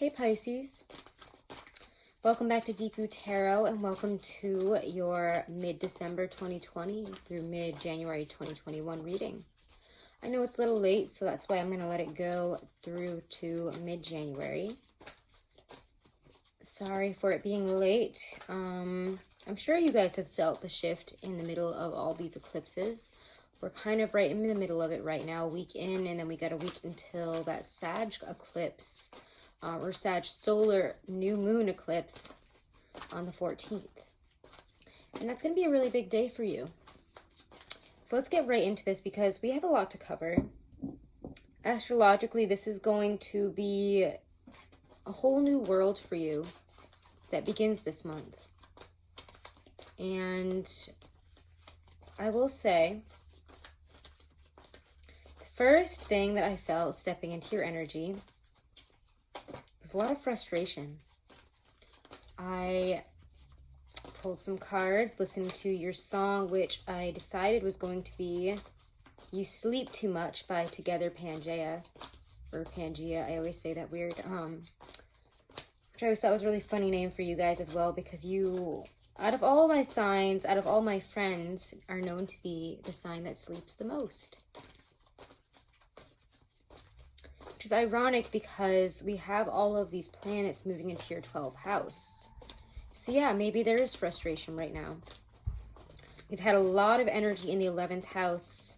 Hey Pisces, welcome back to Deku Tarot and welcome to your mid-December 2020 through mid-January 2021 reading. I know it's a little late, so that's why I'm going to let it go through to mid-January. Sorry for it being late. I'm sure you guys have felt the shift in the middle of all these eclipses. We're kind of right in the middle of it right now, a week in, and then we got a week until that Sag eclipse. Or Sag solar new moon eclipse on the 14th. And that's going to be a really big day for you. So let's get right into this because we have a lot to cover. Astrologically, this is going to be a whole new world for you that begins this month. And I will say, the first thing that I felt stepping into your energy a lot of frustration. I pulled some cards, listened to your song, which I decided was going to be You Sleep Too Much by Together Pangea, or Pangea, I always say that weird, which I always thought was a really funny name for you guys as well, because you, out of all my signs, out of all my friends, are known to be the sign that sleeps the most. Which is ironic because we have all of these planets moving into your 12th house. So yeah, maybe there is frustration right now. You've had a lot of energy in the 11th house,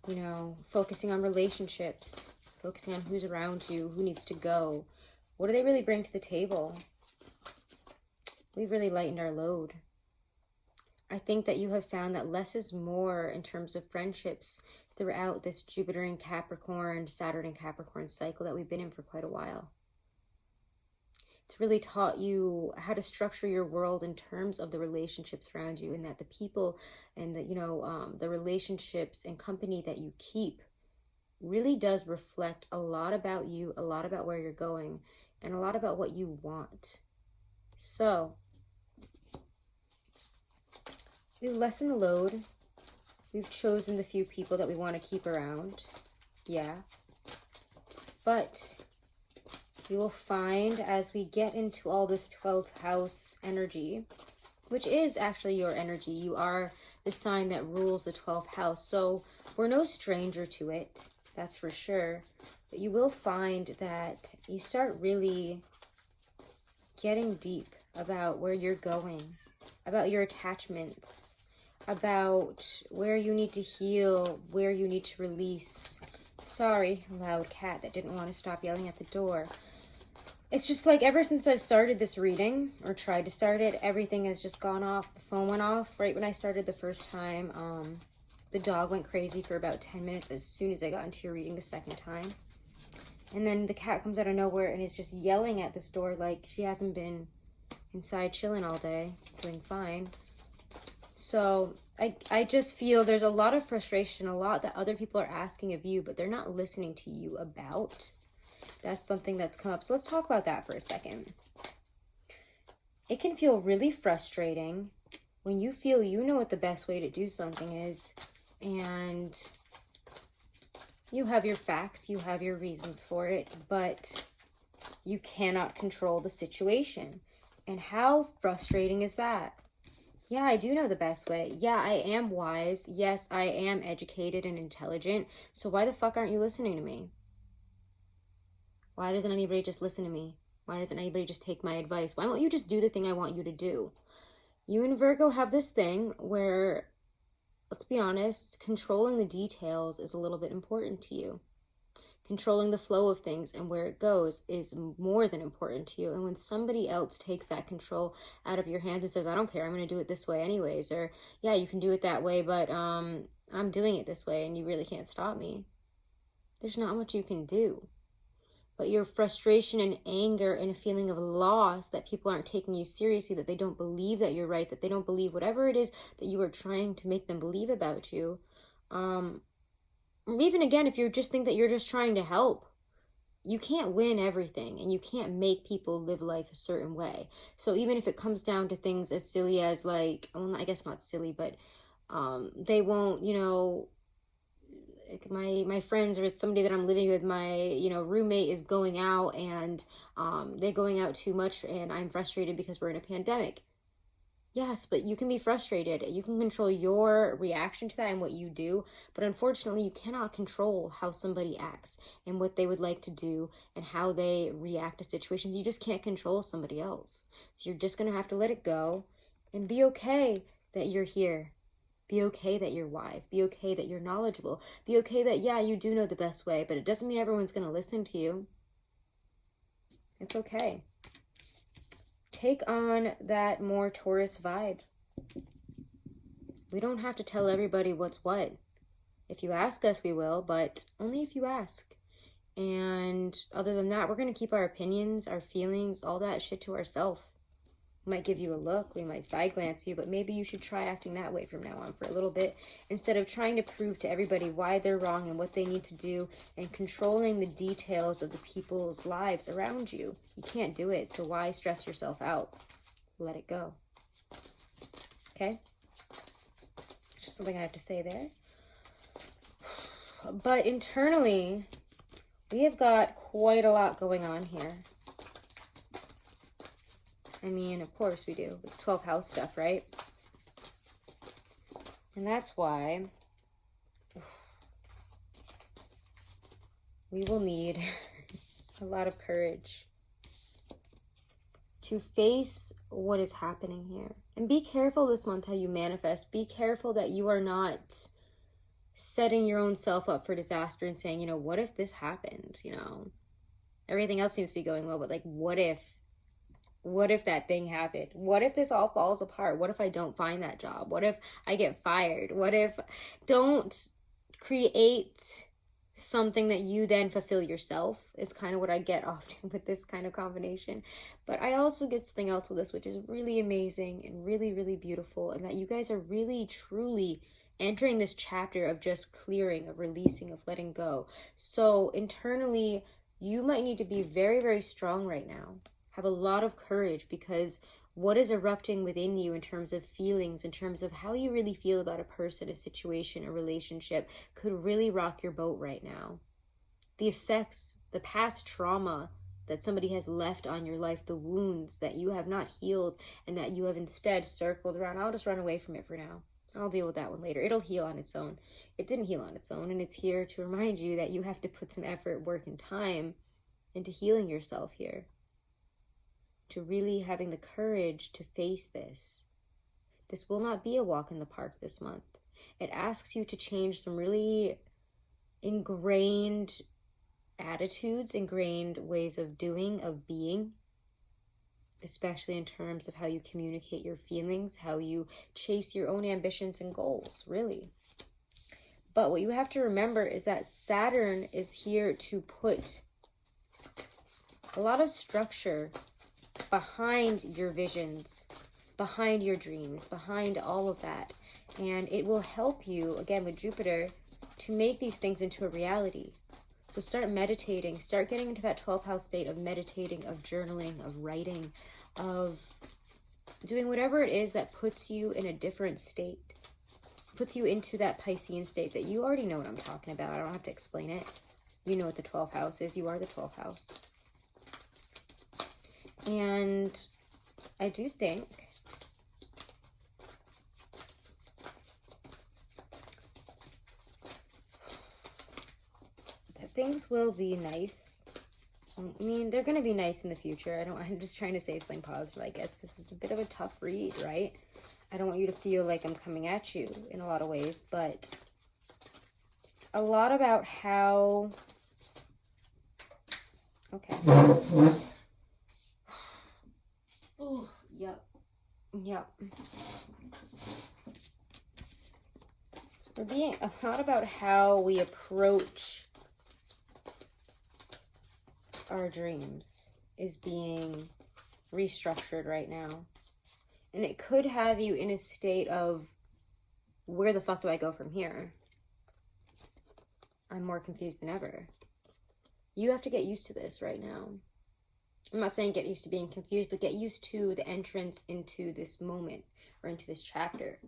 you know, focusing on relationships, focusing on who's around you, who needs to go. What do they really bring to the table? We've really lightened our load. I think that you have found that less is more in terms of friendships throughout this Jupiter in Capricorn, Saturn in Capricorn cycle that we've been in for quite a while. It's really taught you how to structure your world in terms of the relationships around you, and that the people and the relationships and company that you keep really does reflect a lot about you, a lot about where you're going, and a lot about what you want. So we've lessened the load. We've chosen the few people that we want to keep around. Yeah. But you will find as we get into all this 12th house energy, which is actually your energy. You are the sign that rules the 12th house. So we're no stranger to it. That's for sure. But you will find that you start really getting deep about where you're going, about your attachments, about where you need to heal, where you need to release. Sorry, loud cat that didn't want to stop yelling at the door. It's just like ever since I've started this reading, or tried to start it, everything has just gone off. The phone went off right when I started the first time. The dog went crazy for about 10 minutes as soon as I got into your reading the second time. And then the cat comes out of nowhere and is just yelling at this door like she hasn't been inside chilling all day, doing fine. So I just feel there's a lot of frustration, a lot that other people are asking of you, but they're not listening to you about. That's something that's come up. So let's talk about that for a second. It can feel really frustrating when you feel you know what the best way to do something is, and you have your facts, you have your reasons for it, but you cannot control the situation. And how frustrating is that? Yeah, I do know the best way. Yeah, I am wise. Yes, I am educated and intelligent. So why the fuck aren't you listening to me? Why doesn't anybody just listen to me? Why doesn't anybody just take my advice? Why won't you just do the thing I want you to do? You and Virgo have this thing where, let's be honest, controlling the details is a little bit important to you. Controlling the flow of things and where it goes is more than important to you. And when somebody else takes that control out of your hands and says, I don't care, I'm going to do it this way anyways, or yeah, you can do it that way, but I'm doing it this way and you really can't stop me. There's not much you can do. But your frustration and anger and a feeling of loss that people aren't taking you seriously, that they don't believe that you're right, that they don't believe whatever it is that you are trying to make them believe about you. Even again, if you just think that you're just trying to help, you can't win everything and you can't make people live life a certain way. So even if it comes down to things as silly as like, well, I guess not silly, but they won't, my friends, or it's somebody that I'm living with, my, you know, roommate is going out and they're going out too much and I'm frustrated because we're in a pandemic. Yes, but you can be frustrated. You can control your reaction to that and what you do. But unfortunately, you cannot control how somebody acts and what they would like to do and how they react to situations. You just can't control somebody else. So you're just going to have to let it go and be okay that you're here. Be okay that you're wise. Be okay that you're knowledgeable. Be okay that, yeah, you do know the best way, but it doesn't mean everyone's going to listen to you. It's okay. Take on that more Taurus vibe. We don't have to tell everybody what's what. If you ask us, we will, but only if you ask. And other than that, we're going to keep our opinions, our feelings, all that shit to ourselves. We might give you a look, we might side glance you, but maybe you should try acting that way from now on for a little bit, instead of trying to prove to everybody why they're wrong and what they need to do and controlling the details of the people's lives around you. You can't do it, so why stress yourself out? Let it go. Okay? It's just something I have to say there. But internally, we have got quite a lot going on here. I mean, of course we do. It's 12th house stuff, right? And that's why we will need a lot of courage to face what is happening here. And be careful this month how you manifest. Be careful that you are not setting your own self up for disaster and saying, you know, what if this happened? You know, everything else seems to be going well, but like, what if that thing happened? What if this all falls apart? What if I don't find that job? What if I get fired? What if... Don't create something that you then fulfill yourself, is kind of what I get often with this kind of combination. But I also get something else with this, which is really amazing and really, really beautiful, and that you guys are really, truly entering this chapter of just clearing, of releasing, of letting go. So internally, you might need to be very, very strong right now. Have a lot of courage, because what is erupting within you in terms of feelings, in terms of how you really feel about a person, a situation, a relationship, could really rock your boat right now. The effects, the past trauma that somebody has left on your life, the wounds that you have not healed and that you have instead circled around. I'll just run away from it for now. I'll deal with that one later. It'll heal on its own. It didn't heal on its own, and it's here to remind you that you have to put some effort, work, and time into healing yourself here. To really having the courage to face this. This will not be a walk in the park this month. It asks you to change some really ingrained attitudes, ingrained ways of doing, of being, especially in terms of how you communicate your feelings, how you chase your own ambitions and goals, really. But what you have to remember is that Saturn is here to put a lot of structure behind your visions, behind your dreams, behind all of that. And it will help you, again with Jupiter, to make these things into a reality. So start meditating, start getting into that 12th house state of meditating, of journaling, of writing, of doing whatever it is that puts you in a different state, puts you into that Piscean state that you already know what I'm talking about. I don't have to explain it. You know what the 12th house is. You are the 12th house. And I do think that things will be nice. I mean, they're going to be nice in the future. I'm just trying to say something positive, I guess, because it's a bit of a tough read, right? I don't want you to feel like I'm coming at you in a lot of ways, but a lot about how... Okay. Oh, yep. Yep. We're being a lot about how we approach our dreams is being restructured right now. And it could have you in a state of, where the fuck do I go from here? I'm more confused than ever. You have to get used to this right now. I'm not saying get used to being confused, but get used to the entrance into this moment or into this chapter,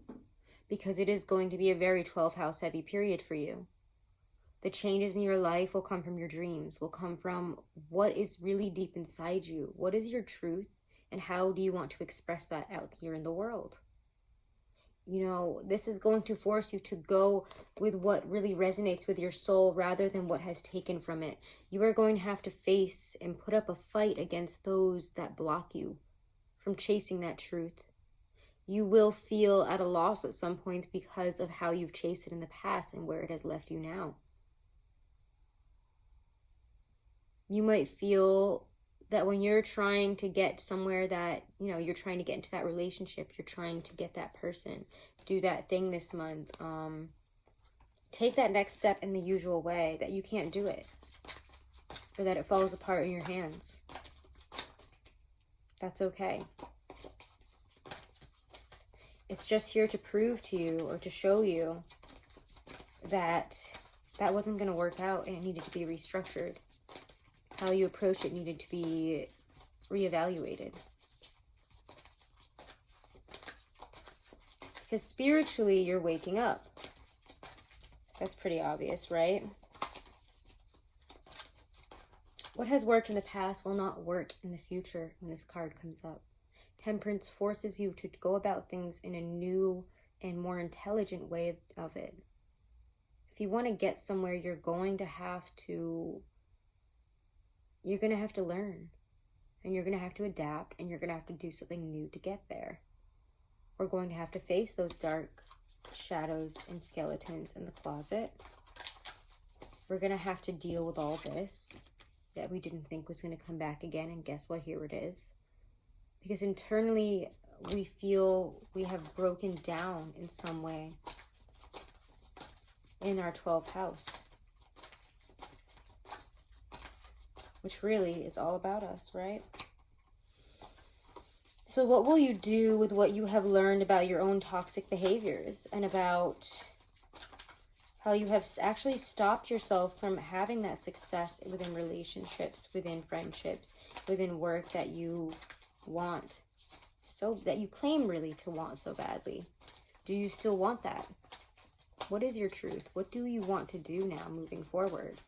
because it is going to be a very 12th house heavy period for you. The changes in your life will come from your dreams, will come from what is really deep inside you. What is your truth, and how do you want to express that out here in the world? You know, this is going to force you to go with what really resonates with your soul rather than what has taken from it. You are going to have to face and put up a fight against those that block you from chasing that truth. You will feel at a loss at some points because of how you've chased it in the past and where it has left you now. You might feel that when you're trying to get somewhere that, you know, you're trying to get into that relationship, you're trying to get that person, do that thing this month, take that next step in the usual way, that you can't do it, or that it falls apart in your hands. That's okay. It's just here to prove to you, or to show you, that that wasn't going to work out and it needed to be restructured. How you approach it needed to be reevaluated. Because spiritually, you're waking up. That's pretty obvious, right? What has worked in the past will not work in the future when this card comes up. Temperance forces you to go about things in a new and more intelligent way of it. If you want to get somewhere, you're going to have to learn, and you're going to have to adapt, and you're going to have to do something new to get there. We're going to have to face those dark shadows and skeletons in the closet. We're going to have to deal with all this that we didn't think was going to come back again, and guess what? Here it is. Because internally, we feel we have broken down in some way in our 12th house, which really is all about us, right? So what will you do with what you have learned about your own toxic behaviors, and about how you have actually stopped yourself from having that success within relationships, within friendships, within work that you want, so that you claim really to want so badly? Do you still want that? What is your truth? What do you want to do now moving forward?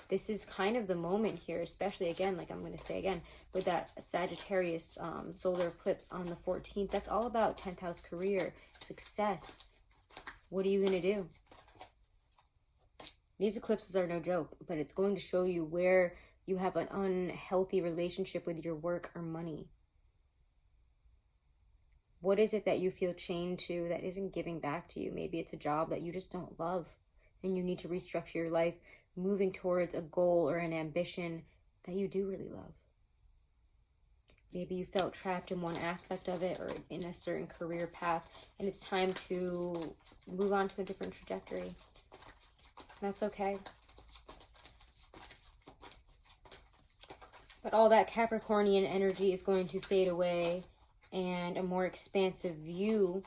This is kind of the moment here, especially again, like I'm going to say again, with that Sagittarius solar eclipse on the 14th. That's all about 10th house career, success. What are you going to do? These eclipses are no joke, but it's going to show you where you have an unhealthy relationship with your work or money. What is it that you feel chained to that isn't giving back to you? Maybe it's a job that you just don't love, and you need to restructure your life, moving towards a goal or an ambition that you do really love. Maybe you felt trapped in one aspect of it or in a certain career path, and it's time to move on to a different trajectory. That's okay. But all that Capricornian energy is going to fade away, and a more expansive view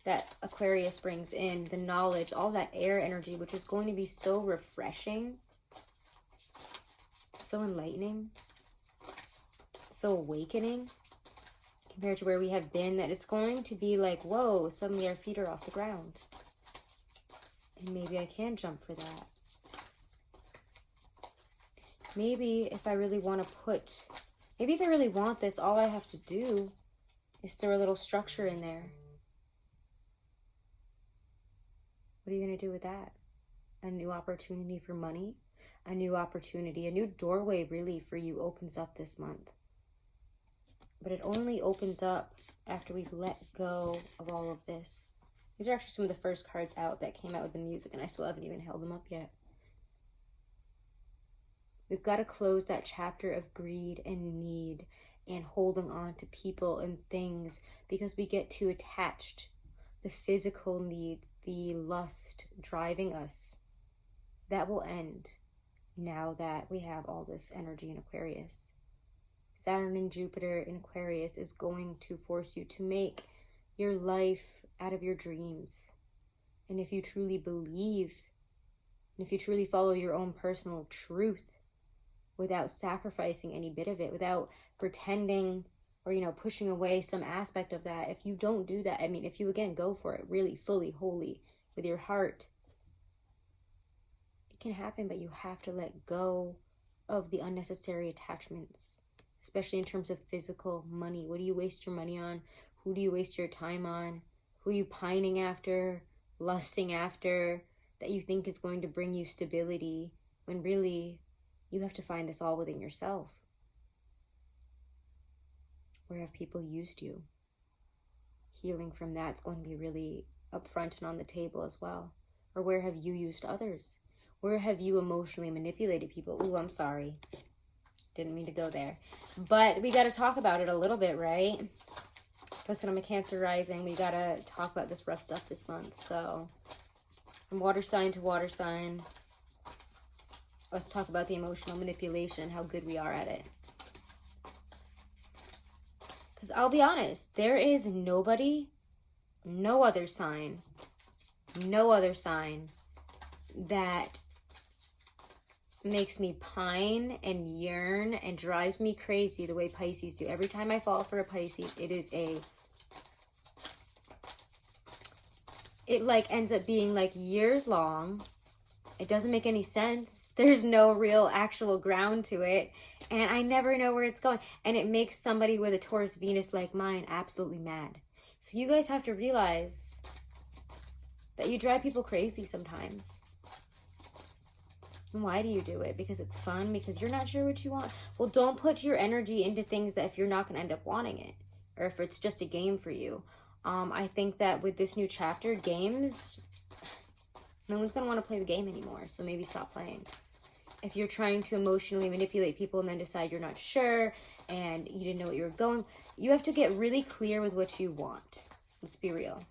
that Aquarius brings in, the knowledge, all that air energy, which is going to be so refreshing, so enlightening, so awakening compared to where we have been, that it's going to be like, whoa, suddenly our feet are off the ground. And maybe I can jump for that. Maybe if I really want this, all I have to do is throw a little structure in there. What are you going to do with that? A new opportunity for money, a new opportunity, a new doorway really for you opens up this month. But it only opens up after we've let go of all of this. These are actually some of the first cards out that came out with the music, and I still haven't even held them up yet. We've got to close that chapter of greed and need and holding on to people and things because we get too attached. The physical needs, the lust driving us, that will end now that we have all this energy in Aquarius. Saturn and Jupiter in Aquarius is going to force you to make your life out of your dreams. And if you truly believe, and if you truly follow your own personal truth without sacrificing any bit of it, without pretending or, pushing away some aspect of that, if you don't do that, if you, again, go for it really fully, wholly, with your heart, it can happen, but you have to let go of the unnecessary attachments, especially in terms of physical money. What do you waste your money on? Who do you waste your time on? Who are you pining after, lusting after, that you think is going to bring you stability, when really you have to find this all within yourself? Where have people used you? Healing from that's going to be really upfront and on the table as well. Or where have you used others? Where have you emotionally manipulated people? Ooh, I'm sorry. Didn't mean to go there. But we got to talk about it a little bit, right? Listen, I'm a Cancer rising. We got to talk about this rough stuff this month. So, from water sign to water sign, let's talk about the emotional manipulation and how good we are at it. Because I'll be honest, there is nobody, no other sign that makes me pine and yearn and drives me crazy the way Pisces do. Every time I fall for a Pisces, it like ends up being like years long. It doesn't make any sense. There's no real actual ground to it. And I never know where it's going. And it makes somebody with a Taurus Venus like mine absolutely mad. So you guys have to realize that you drive people crazy sometimes. And why do you do it? Because it's fun? Because you're not sure what you want? Well, don't put your energy into things that if you're not going to end up wanting it. Or if it's just a game for you. I think that with this new chapter, games, no one's going to want to play the game anymore. So maybe stop playing. If you're trying to emotionally manipulate people and then decide you're not sure and you didn't know what you were going, you have to get really clear with what you want. Let's be real.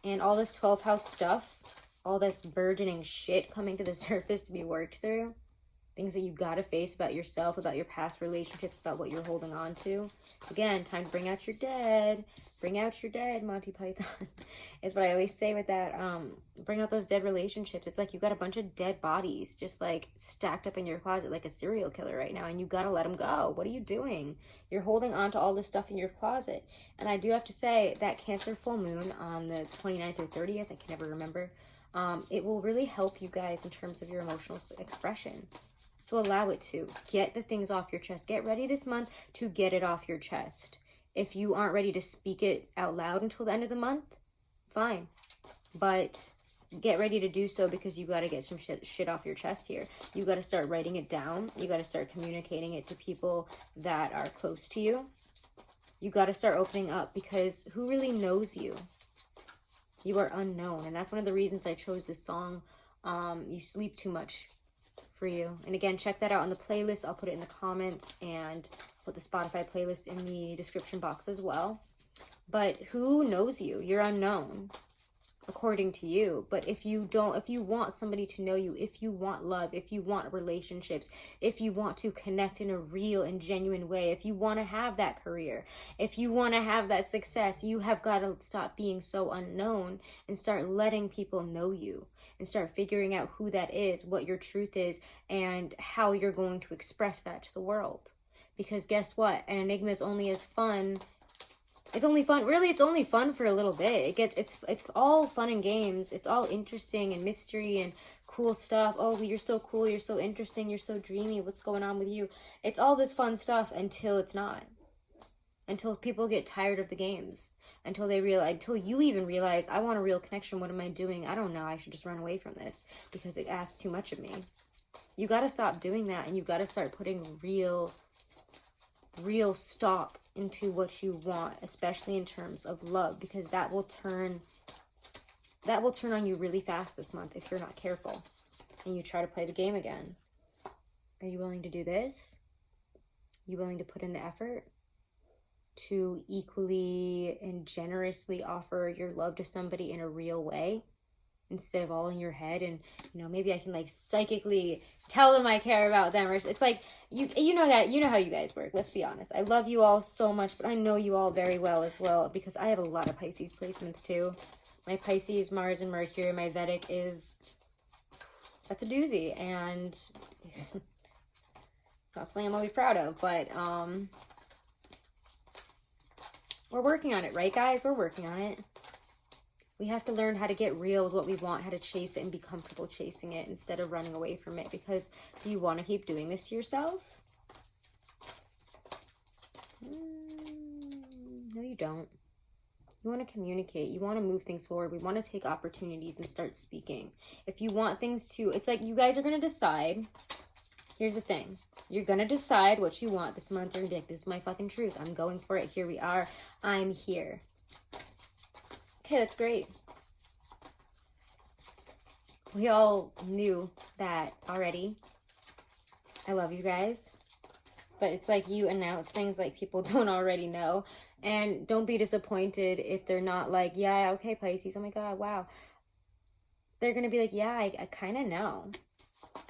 And all this 12th house stuff, all this burgeoning shit coming to the surface to be worked through, things that you got to face about yourself, about your past relationships, about what you're holding on to. Again, time to bring out your dead. Bring out your dead, Monty Python, is what I always say with that. Bring out those dead relationships. It's like you've got a bunch of dead bodies just like stacked up in your closet like a serial killer right now, and you got to let them go. What are you doing? You're holding on to all this stuff in your closet. And I do have to say that Cancer full moon on the 29th or 30th, I can never remember, it will really help you guys in terms of your emotional expression. So allow it to. Get the things off your chest. Get ready this month to get it off your chest. If you aren't ready to speak it out loud until the end of the month, fine. But get ready to do so, because you got to get some shit off your chest here. You got to start writing it down. You got to start communicating it to people that are close to you. You got to start opening up, because who really knows you? You are unknown. And that's one of the reasons I chose this song, You Sleep Too Much, for you. And again, check that out on the playlist. I'll put it in the comments, and put the Spotify playlist in the description box as well. But who knows you? You're unknown, according to you. But if you want somebody to know you, if you want love, if you want relationships, if you want to connect in a real and genuine way, if you want to have that career, if you want to have that success, you have got to stop being so unknown and start letting people know you. And start figuring out who that is, what your truth is, and how you're going to express that to the world. Because guess what? An enigma is only as fun. It's only fun. Really, it's only fun for a little bit. It's all fun and games. It's all interesting and mystery and cool stuff. Oh, you're so cool. You're so interesting. You're so dreamy. What's going on with you? It's all this fun stuff until it's not. Until people get tired of the games. Until you even realize, I want a real connection. What am I doing? I don't know. I should just run away from this because it asks too much of me. You got to stop doing that, and you got to start putting real stock into what you want, especially in terms of love, because that will turn on you really fast this month if you're not careful and you try to play the game again. Are you willing to do this? Are you willing to put in the effort to equally and generously offer your love to somebody in a real way, instead of all in your head? And maybe I can like psychically tell them I care about them, or it's like you know how you guys work. Let's be honest. I love you all so much, but I know you all very well as well, because I have a lot of Pisces placements too. My Pisces, Mars, and Mercury, my Vedic that's a doozy, and not something I'm always proud of, but we're working on it, right guys? We're working on it. We have to learn how to get real with what we want, how to chase it and be comfortable chasing it instead of running away from it. Because do you want to keep doing this to yourself? No, you don't. You want to communicate. You want to move things forward. We want to take opportunities and start speaking. If you want things to, it's like you guys are going to decide. Here's the thing. You're going to decide what you want this month. You're going to be like, this is my fucking truth. I'm going for it. Here we are. I'm here. Okay, that's great. We all knew that already. I love you guys. But it's like you announce things like people don't already know. And don't be disappointed if they're not like, yeah, okay, Pisces, oh my God, wow. They're going to be like, yeah, I kind of know.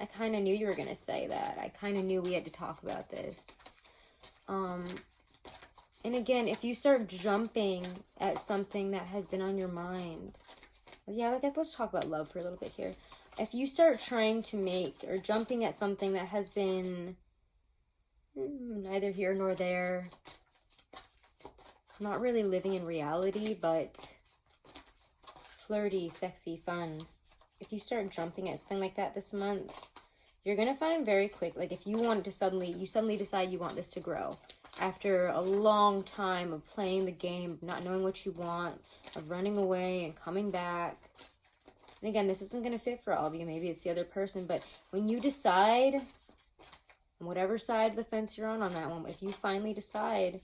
I kind of knew you were going to say that. I kind of knew we had to talk about this. And again, if you start jumping at something that has been on your mind, yeah, I guess let's talk about love for a little bit here. If you start trying to make or jumping at something that has been neither here nor there, not really living in reality, but flirty, sexy, fun. If you start jumping at something like that this month, you're going to find very quick, like if you want to you suddenly decide you want this to grow. After a long time of playing the game, of not knowing what you want, of running away and coming back. And again, this isn't going to fit for all of you. Maybe it's the other person. But when you decide, on whatever side of the fence you're on that one, if you finally decide,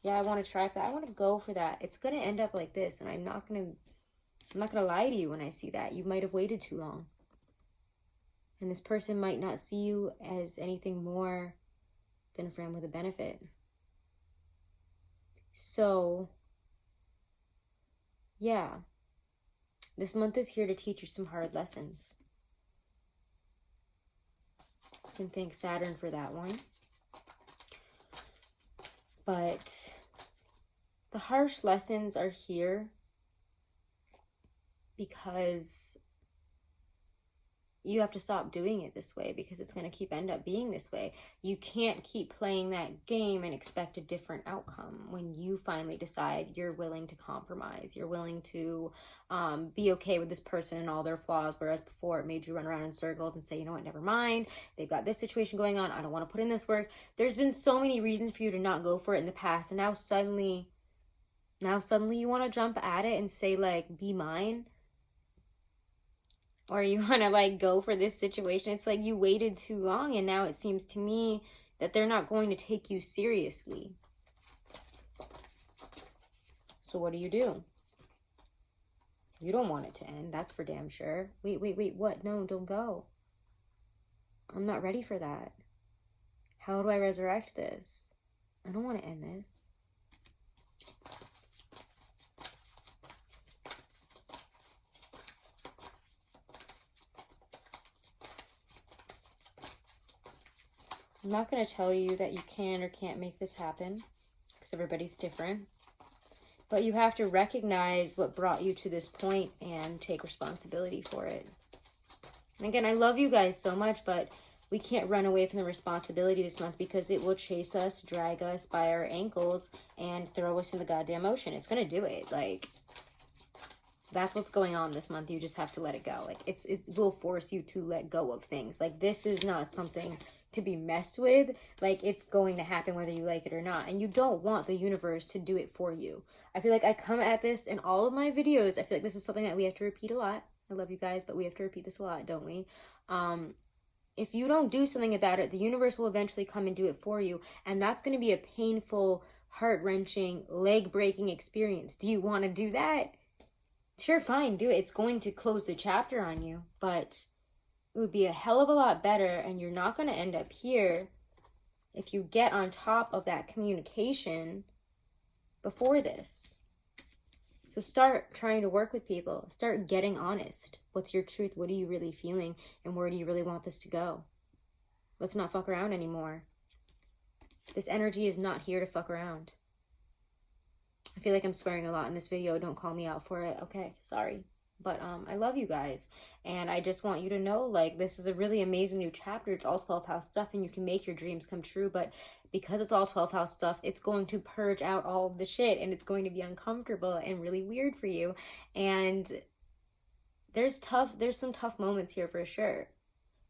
yeah, I want to try for that, I want to go for that, it's going to end up like this. And I'm not going to lie to you when I see that. You might have waited too long. And this person might not see you as anything more than a friend with a benefit. So, yeah. This month is here to teach you some hard lessons. You can thank Saturn for that one. But the harsh lessons are here because you have to stop doing it this way, because it's going to end up being this way. You can't keep playing that game and expect a different outcome. When you finally decide you're willing to compromise, you're willing to be okay with this person and all their flaws, whereas before it made you run around in circles and say, you know what, never mind, they've got this situation going on, I don't want to put in this work. There's been so many reasons for you to not go for it in the past, and now suddenly you want to jump at it and say, like, be mine. Or you want to, like, go for this situation. It's like you waited too long, and now it seems to me that they're not going to take you seriously. So what do? You don't want it to end. That's for damn sure. Wait, what? No, don't go. I'm not ready for that. How do I resurrect this? I don't want to end this. I'm not going to tell you that you can or can't make this happen, because everybody's different. But you have to recognize what brought you to this point and take responsibility for it. And again, I love you guys so much, but we can't run away from the responsibility this month, because it will chase us, drag us by our ankles, and throw us in the goddamn ocean. It's going to do it. Like, that's what's going on this month. You just have to let it go. Like, it will force you to let go of things. Like, this is not something to be messed with. Like, it's going to happen whether you like it or not. And you don't want the universe to do it for you. I feel like I come at this in all of my videos. I feel like this is something that we have to repeat a lot. I love you guys, but we have to repeat this a lot, don't we? If you don't do something about it, the universe will eventually come and do it for you. And that's going to be a painful, heart-wrenching, leg-breaking experience. Do you want to do that? Sure, fine, do it. It's going to close the chapter on you, but it would be a hell of a lot better, and you're not going to end up here if you get on top of that communication before this. So start trying to work with people. Start getting honest. What's your truth? What are you really feeling? And where do you really want this to go? Let's not fuck around anymore. This energy is not here to fuck around. I feel like I'm swearing a lot in this video. Don't call me out for it. Okay, sorry. But I love you guys, and I just want you to know, like, this is a really amazing new chapter. It's all 12th house stuff, and you can make your dreams come true. But because it's all 12th house stuff, it's going to purge out all of the shit, and it's going to be uncomfortable and really weird for you. And there's some tough moments here for sure.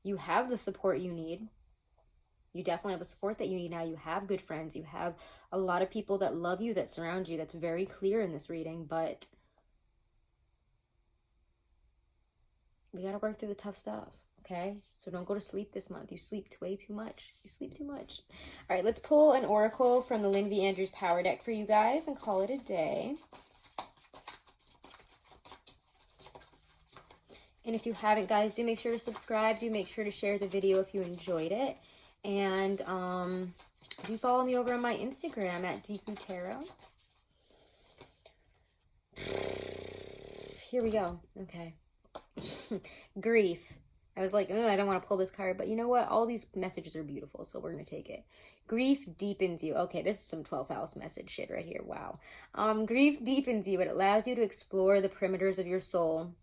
You have the support you need. You definitely have the support that you need now. You have good friends. You have a lot of people that love you, that surround you. That's very clear in this reading, but we got to work through the tough stuff, okay? So don't go to sleep this month. You sleep way too much. You sleep too much. All right, let's pull an oracle from the Lynn V. Andrews Power Deck for you guys and call it a day. And if you haven't, guys, do make sure to subscribe. Do make sure to share the video if you enjoyed it. And do follow me over on my Instagram at Deku Tarot. Here we go. Okay. Grief. I was like, I don't want to pull this card, but you know what? All these messages are beautiful, so we're going to take it. Grief deepens you. Okay, this is some 12th house message shit right here. Wow. Grief deepens you. It allows you to explore the perimeters of your soul.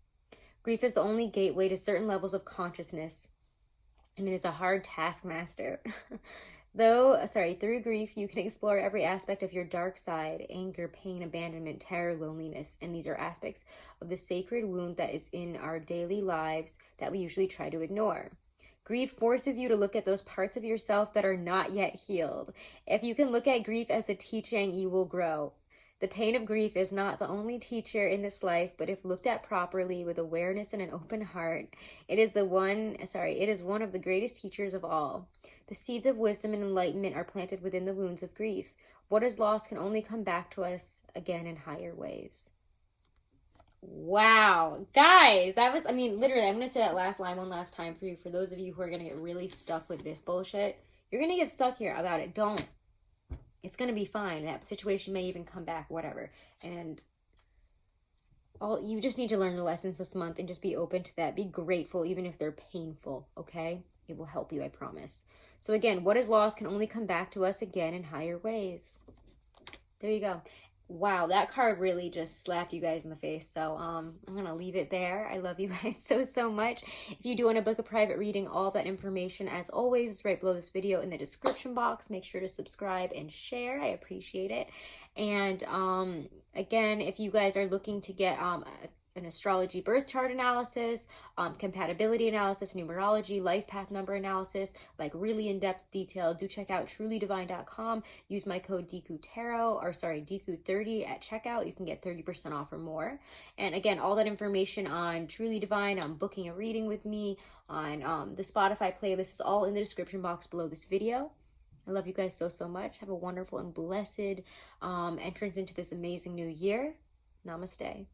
Grief is the only gateway to certain levels of consciousness, and it is a hard taskmaster. Through grief, you can explore every aspect of your dark side: anger, pain, abandonment, terror, loneliness. And these are aspects of the sacred wound that is in our daily lives that we usually try to ignore. Grief forces you to look at those parts of yourself that are not yet healed. If you can look at grief as a teaching, you will grow. The pain of grief is not the only teacher in this life, but if looked at properly with awareness and an open heart, it is one of the greatest teachers of all. The seeds of wisdom and enlightenment are planted within the wounds of grief. What is lost can only come back to us again in higher ways. Wow. Guys, that was, literally, I'm going to say that last line one last time for you. For those of you who are going to get really stuck with this bullshit, you're going to get stuck here about it. Don't. It's going to be fine. That situation may even come back, whatever. And you just need to learn the lessons this month and just be open to that. Be grateful, even if they're painful, okay? It will help you, I promise. So again, what is lost can only come back to us again in higher ways. There you go. Wow, that card really just slapped you guys in the face. So I'm going to leave it there. I love you guys so much. If you do want to book a private reading, all that information, as always, is right below this video in the description box. Make sure to subscribe and share. I appreciate it. And again, if you guys are looking to get an astrology birth chart analysis, compatibility analysis, numerology, life path number analysis, like really in-depth detail, do check out trulydivine.com. Use my code Deku30 at checkout. You can get 30% off or more. And again, all that information on Truly Divine, on booking a reading with me, on the Spotify playlist is all in the description box below this video. I love you guys so much. Have a wonderful and blessed entrance into this amazing new year. Namaste.